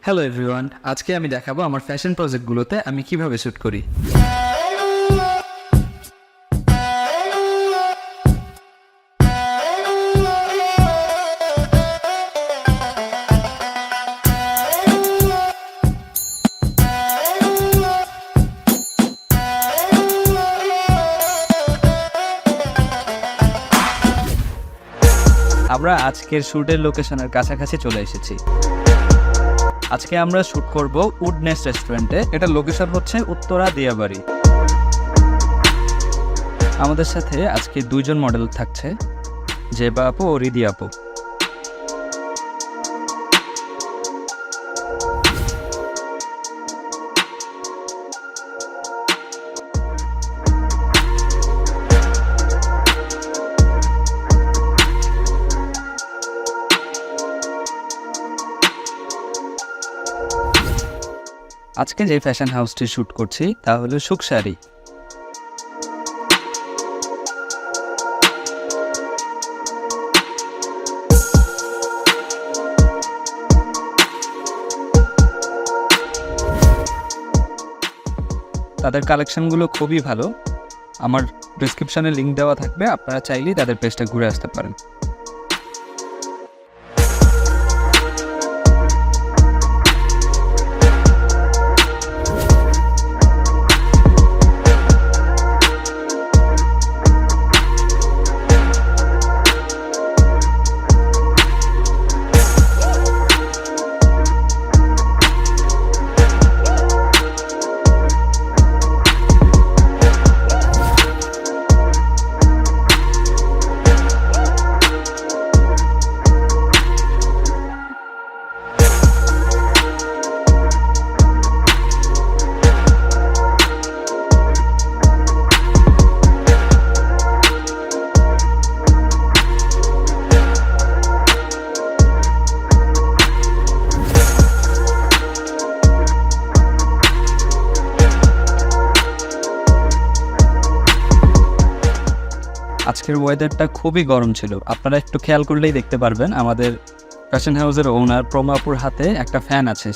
Hello everyone, আজকে আমি দেখাবো আমার ফ্যাশন প্রজেক্টগুলোতে আমি কিভাবে শ্যুট করি। আমরা আজকের শ্যুটের লোকেশনের কাছাকাছি চলে এসেছি। আজকে আমরা শ্যুট করব উডনেস রেস্টুরেন্টে। এটা লোকেশন হচ্ছে উত্তরা দিয়াবাড়ি। আমাদের সাথে আজকে দুইজন মডেল থাকছে, জেবা আপু ও রিদি আপু। আজকে যে ফ্যাশন হাউসটি শ্যুট করছি তা হলো সুখসারি। তাদের কালেকশনগুলো খুবই ভালো। আমার ডেসক্রিপশনে লিংক দেওয়া থাকবে, আপনারা চাইলেই তাদের পেজটা ঘুরে আসতে পারেন। আজকের ওয়েদারটা খুবই গরম ছিল, আপনারা একটু খেয়াল করলেই দেখতে পারবেন। আমাদের ফ্যাশন হাউসের ওনার প্রমাপুর হাতে একটা ফ্যান আছে।